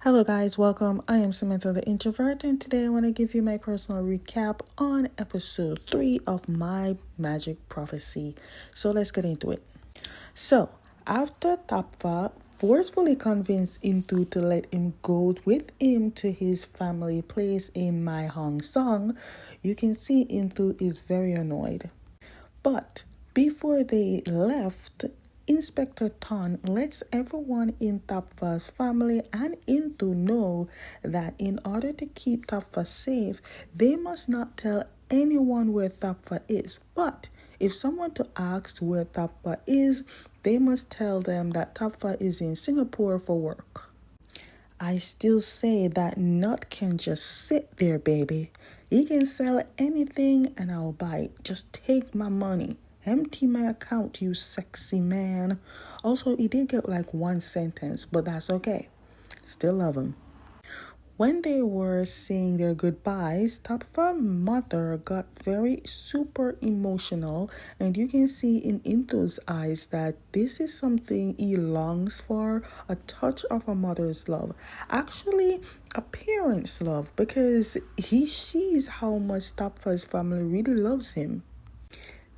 Hello, guys, welcome. I am Samantha the Introvert, and today I want to give you my personal recap on episode 3 of My Magic Prophecy. So let's get into it. So, after Tapfa forcefully convinced Intu to let him go with him to his family place in My Hong Song, you can see Intu is very annoyed. But before they left, Inspector Tan lets everyone in Tapfa's family and Intu know that in order to keep Tapfa safe, they must not tell anyone where Tapfa is. But if someone to ask where Tapfa is, they must tell them that Tapfa is in Singapore for work. I still say that nut can just sit there, baby. You can sell anything and I'll buy it. Just take my money. Empty my account, you sexy man. Also, he did get like one sentence, but that's okay. Still love him. When they were saying their goodbyes, Tapfa's mother got very super emotional, and you can see in Into's eyes that this is something he longs for, a touch of a mother's love. Actually, a parent's love, because he sees how much Tapfa's family really loves him.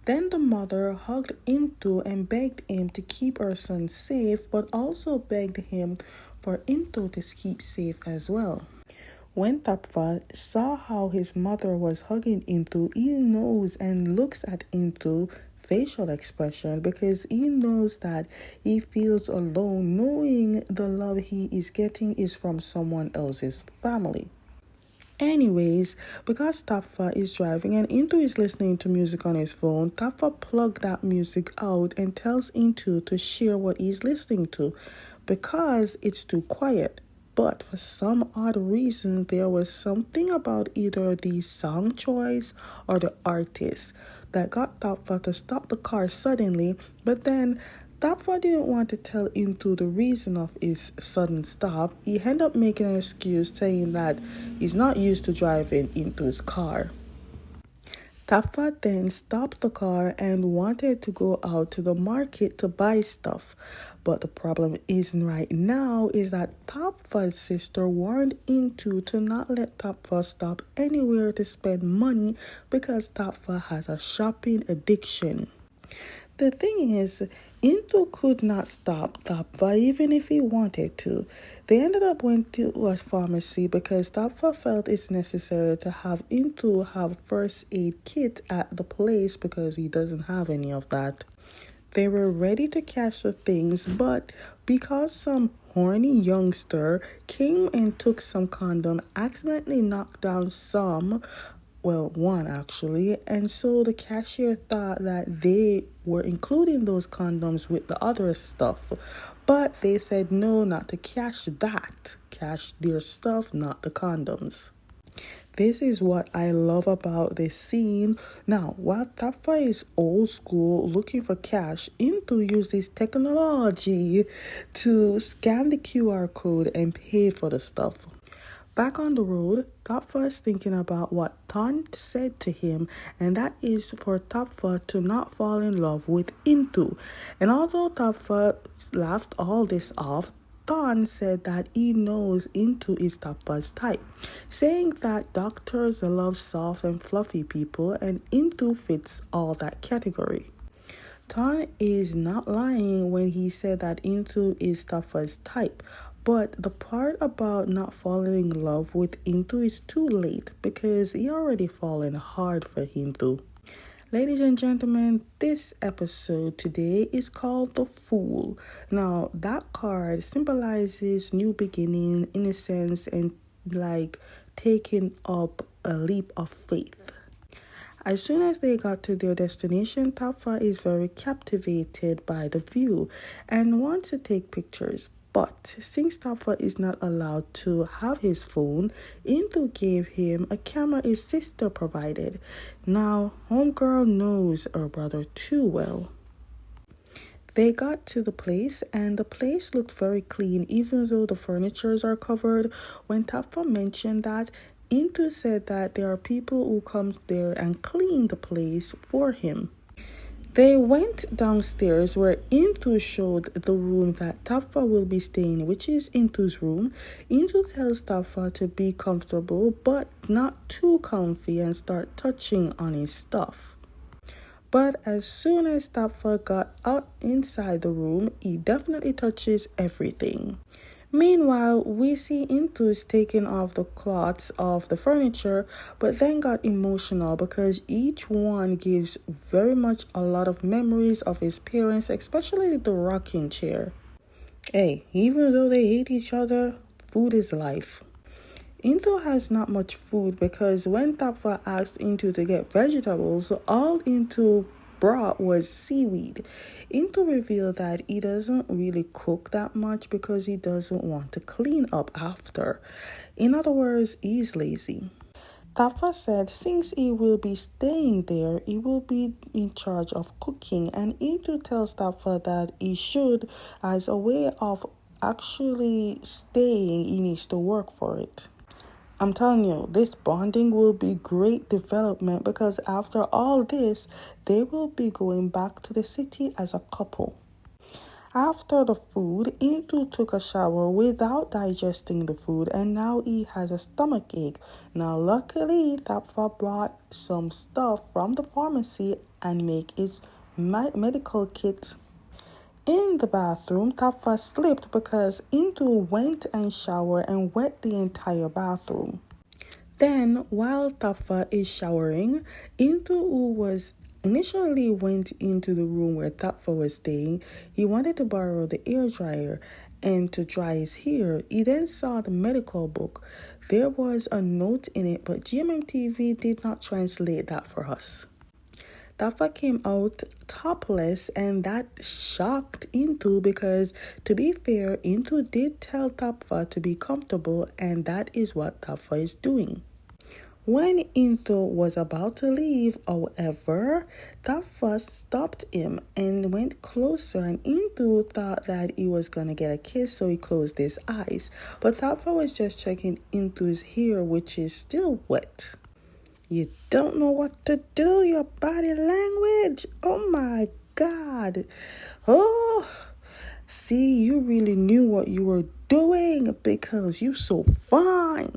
Then the mother hugged Into and begged him to keep her son safe, but also begged him for Into to keep safe as well. When Tapfa saw how his mother was hugging Into, he knows and looks at Into facial expression because he knows that he feels alone knowing the love he is getting is from someone else's family. Anyways, because Tapfa is driving and Into is listening to music on his phone, Tapfa plugged that music out and tells Into to share what he's listening to because it's too quiet. But for some odd reason, there was something about either the song choice or the artist that got Tapfa to stop the car suddenly, but then Tapfa didn't want to tell Into the reason of his sudden stop. He ended up making an excuse saying that he's not used to driving into his car. Tapfa then stopped the car and wanted to go out to the market to buy stuff. But the problem is right now is that Tapfa's sister warned Into to not let Tapfa stop anywhere to spend money because Tapfa has a shopping addiction. The thing is, Into could not stop Tapfa even if he wanted to. They ended up went to a pharmacy because Tapfa felt it's necessary to have Into have first aid kit at the place because he doesn't have any of that. They were ready to cash the things, but because some horny youngster came and took some condom, accidentally knocked down some, well, one actually, and so the cashier thought that they were including those condoms with the other stuff, but they said no, not to cash that. Cash their stuff, not the condoms. This is what I love about this scene. Now, while Tapfa is old school looking for cash, Into uses technology to scan the QR code and pay for the stuff. Back on the road, Tapfa is thinking about what Tan said to him, and that is for Tapfa to not fall in love with Into. And although Tapfa laughed all this off, Tan said that he knows Into is Tapfa's type, saying that doctors love soft and fluffy people, and Into fits all that category. Tan is not lying when he said that Into is Tapfa's type, but the part about not falling in love with Into is too late because he already fallen hard for Into. Ladies and gentlemen, this episode today is called The Fool. Now, that card symbolizes new beginning, innocence, and like taking up a leap of faith. As soon as they got to their destination, Tapfa is very captivated by the view and wants to take pictures. But since Tapfa is not allowed to have his phone, Into gave him a camera his sister provided. Now, homegirl knows her brother too well. They got to the place and the place looked very clean even though the furnitures are covered. When Tapfa mentioned that, Into said that there are people who come there and clean the place for him. They went downstairs where Intu showed the room that Tapfa will be staying in, which is Intu's room. Intu tells Tapfa to be comfortable but not too comfy and start touching on his stuff. But as soon as Tapfa got out inside the room, he definitely touches everything. Meanwhile, we see Intus taking off the cloths of the furniture, but then got emotional because each one gives very much a lot of memories of his parents, especially the rocking chair. Hey, even though they hate each other, food is life. Into has not much food because when Tapfa asked Into to get vegetables, all Into brought was seaweed. Into revealed that he doesn't really cook that much because he doesn't want to clean up after. In other words, he's lazy. Tapfa said since he will be staying there, he will be in charge of cooking, and Into tells Tapfa that he should, as a way of actually staying, he needs to work for it. I'm telling you, this bonding will be great development because after all this, they will be going back to the city as a couple. After the food, Intu took a shower without digesting the food and now he has a stomach ache. Now luckily, Tapfa brought some stuff from the pharmacy and make his medical kit. In the bathroom, Tapfa slipped because Intu went and showered and wet the entire bathroom. Then, while Tapfa is showering, Intu, who was initially went into the room where Tapfa was staying, he wanted to borrow the air dryer and to dry his hair. He then saw the medical book. There was a note in it, but GMMTV did not translate that for us. Tapfa came out topless and that shocked Intu because, to be fair, Intu did tell Tapfa to be comfortable and that is what Tapfa is doing. When Intu was about to leave, however, Tapfa stopped him and went closer and Intu thought that he was going to get a kiss, so he closed his eyes. But Tapfa was just checking Intu's hair, which is still wet. You don't know what to do, your body language. Oh my God. Oh, see, you really knew what you were doing because you're so fine.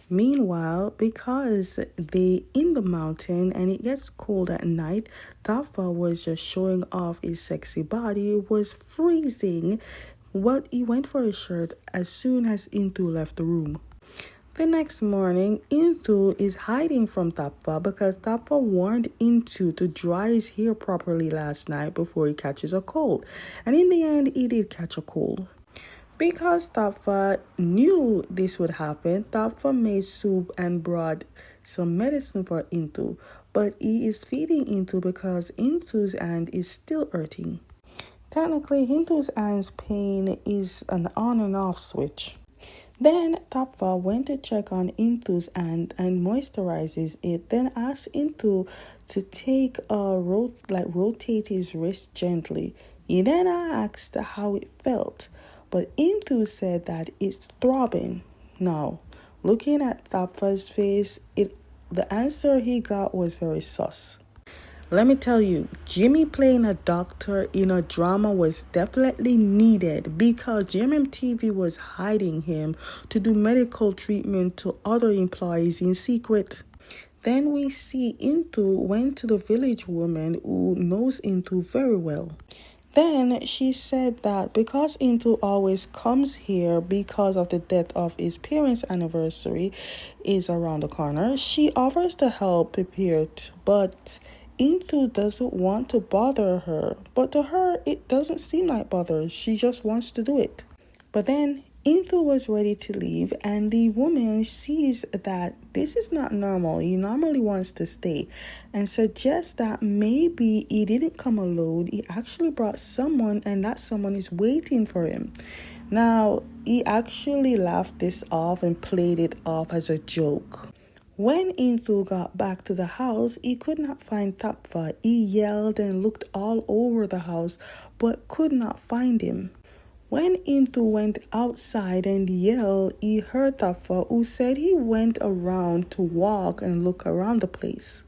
Meanwhile, because they in the mountain and it gets cold at night, Tapfa was just showing off his sexy body. It was freezing. But he went for a shirt as soon as Intu left the room. The next morning, Intu is hiding from Tapfa because Tapfa warned Intu to dry his hair properly last night before he catches a cold. And in the end, he did catch a cold. Because Tapfa knew this would happen, Tapfa made soup and brought some medicine for Intu. But he is feeding Intu because Intu's hand is still hurting. Technically, Intu's hand's pain is an on and off switch. Then Tapfa went to check on Intu's hand and moisturizes it. Then asked Intu to take rotate his wrist gently. He then asked how it felt, but Intu said that it's throbbing. Now, looking at Tapfa's face, the answer he got was very sus. Let me tell you, Jimmy playing a doctor in a drama was definitely needed because GMMTV was hiding him to do medical treatment to other employees in secret. Then we see Intu went to the village woman who knows Intu very well. Then she said that because Intu always comes here because of the death of his parents' anniversary is around the corner, she offers to help prepare it, but Intu doesn't want to bother her. But to her, it doesn't seem like bother. She just wants to do it. But then Intu was ready to leave and the woman sees that this is not normal. He normally wants to stay and suggests that maybe he didn't come alone. He actually brought someone and that someone is waiting for him. Now, he actually laughed this off and played it off as a joke. When Intu got back to the house, he could not find Tapfa. He yelled and looked all over the house but could not find him. When Intu went outside and yelled, he heard Tapfa, who said he went around to walk and look around the place.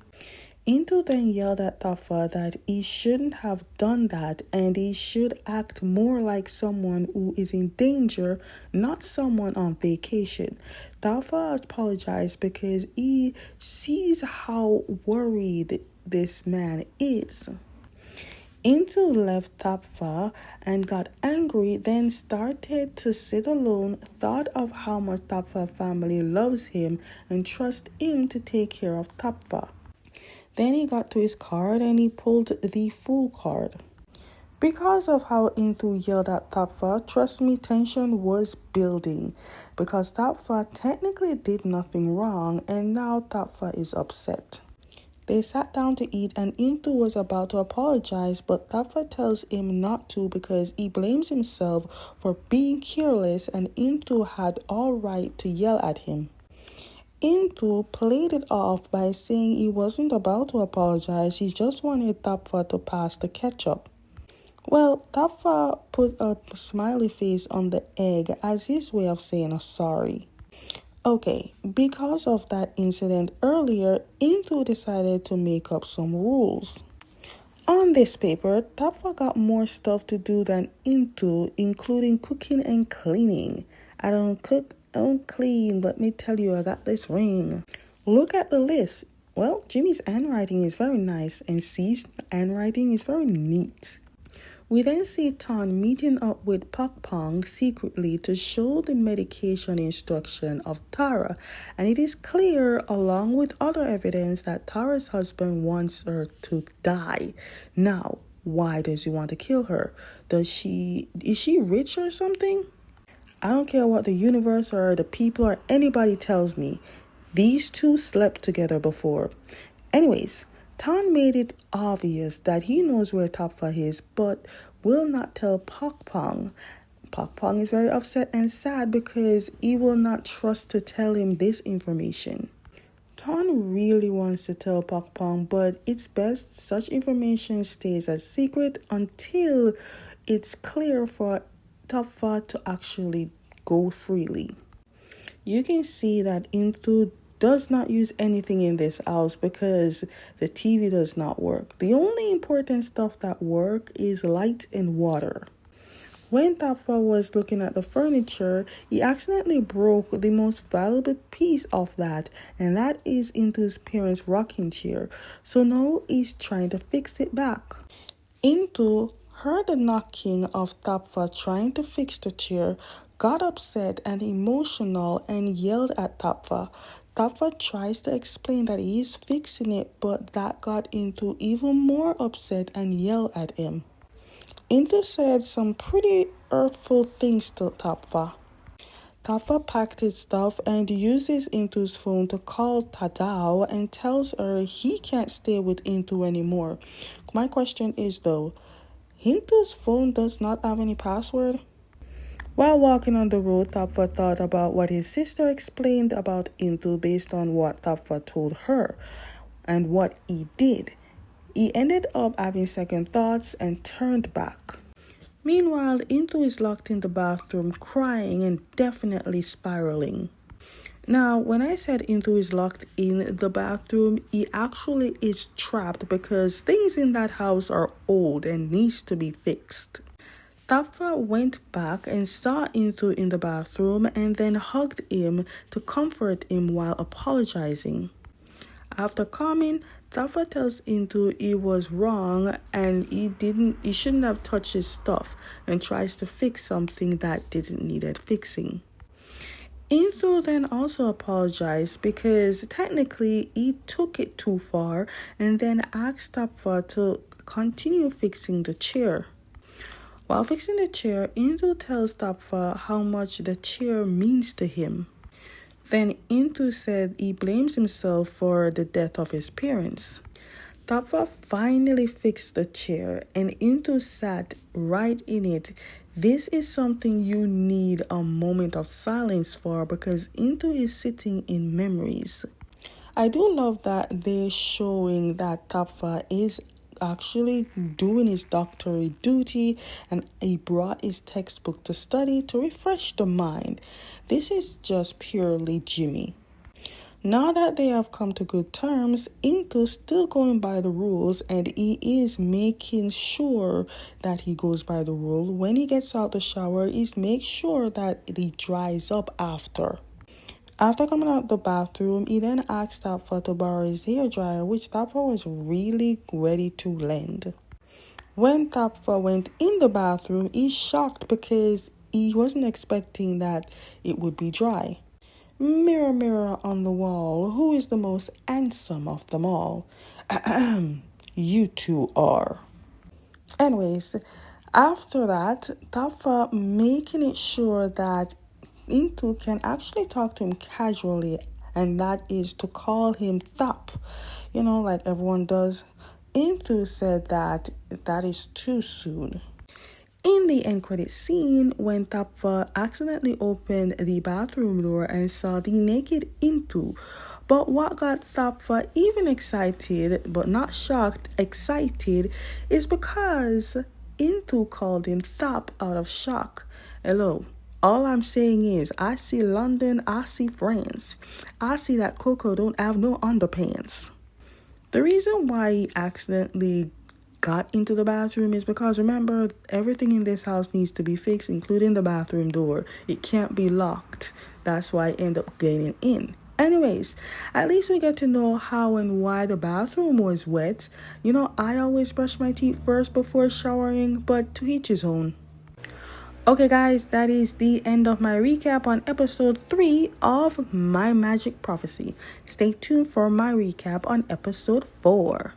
Intu then yelled at Tafa that he shouldn't have done that and he should act more like someone who is in danger, not someone on vacation. Tafa apologized because he sees how worried this man is. Intu left Tapfa and got angry, then started to sit alone, thought of how much Tapfa family loves him and trusts him to take care of Tapfa. Then he got to his card and he pulled the full card. Because of how Intu yelled at Tapfa, trust me, tension was building. Because Tapfa technically did nothing wrong and now Tapfa is upset. They sat down to eat and Intu was about to apologize, but Tapfa tells him not to because he blames himself for being careless and Intu had all right to yell at him. Intu played it off by saying he wasn't about to apologize, he just wanted Tapfa to pass the ketchup. Well, Tapfa put a smiley face on the egg as his way of saying sorry. Okay, because of that incident earlier, Intu decided to make up some rules. On this paper, Tapfa got more stuff to do than Intu, including cooking and cleaning. I don't cook, I don't clean, but let me tell you, I got this ring. Look at the list. Well, Jimmy's handwriting is very nice and C's handwriting is very neat. We then see Ton meeting up with Pak Pong secretly to show the medication instruction of Tara, and it is clear, along with other evidence, that Tara's husband wants her to die. Now, why does he want to kill her? Is she rich or something? I don't care what the universe or the people or anybody tells me. These two slept together before. Anyways, Tan made it obvious that he knows where Tapfa is, but will not tell Pak Pong. Pak Pong is very upset and sad because he will not trust to tell him this information. Tan really wants to tell Pak Pong, but it's best such information stays a secret until it's clear for Tapfa to actually go freely. You can see that Intu does not use anything in this house because the TV does not work. The only important stuff that work is light and water. When Tapfa was looking at the furniture, he accidentally broke the most valuable piece of that, and that is Intu's parents' rocking chair. So now he's trying to fix it back. Intu heard the knocking of Tapfa trying to fix the chair, got upset and emotional and yelled at Tapfa. Tapfa tries to explain that he is fixing it, but that got Intu even more upset and yelled at him. Intu said some pretty hurtful things to Tapfa. Tapfa packed his stuff and uses Intu's phone to call Tadao and tells her he can't stay with Intu anymore. My question is though, Intu's phone does not have any password? While walking on the road, Tapfa thought about what his sister explained about Intu based on what Tapfa told her and what he did. He ended up having second thoughts and turned back. Meanwhile, Intu is locked in the bathroom crying and definitely spiraling. Now, when I said Intu is locked in the bathroom, he actually is trapped because things in that house are old and needs to be fixed. Tapfa went back and saw Intu in the bathroom and then hugged him to comfort him while apologizing. After calming, Tapfa tells Intu he was wrong and he shouldn't have touched his stuff and tries to fix something that didn't need fixing. Intu then also apologized because technically he took it too far and then asked Tapfa to continue fixing the chair. While fixing the chair, Intu tells Tapfa how much the chair means to him. Then Intu said he blames himself for the death of his parents. Tapfa finally fixed the chair and Intu sat right in it. This is something you need a moment of silence for because Intu is sitting in memories. I do love that they're showing that Tapfa is actually doing his doctorate duty and he brought his textbook to study to refresh the mind. This is just purely Jimmy. Now that they have come to good terms, Intu's still going by the rules and he is making sure that he goes by the rule. When he gets out the shower, he's make sure that he dries up after. After coming out the bathroom, he then asked Tapfa to borrow his hairdryer, which Tapfa was really ready to lend. When Tapfa went in the bathroom, he's shocked because he wasn't expecting that it would be dry. Mirror, mirror on the wall, who is the most handsome of them all? You two are. Anyways, after that, Tapfa making it sure that Intu can actually talk to him casually, and that is to call him Thap, like everyone does. Intu said that is too soon. In the end credit scene, when Tapfa accidentally opened the bathroom door and saw the naked Intu. But what got Tapfa even excited, but not shocked, excited, is because Intu called him Thap out of shock. Hello. All I'm saying is, I see London, I see France. I see that Coco don't have no underpants. The reason why he accidentally got into the bathroom is because, remember, everything in this house needs to be fixed, including the bathroom door. It can't be locked. That's why I end up getting in. Anyways, at least we get to know how and why the bathroom was wet. I always brush my teeth first before showering, but to each his own. Okay, guys, that is the end of my recap on episode 3 of My Magic Prophecy. Stay tuned for my recap on episode 4.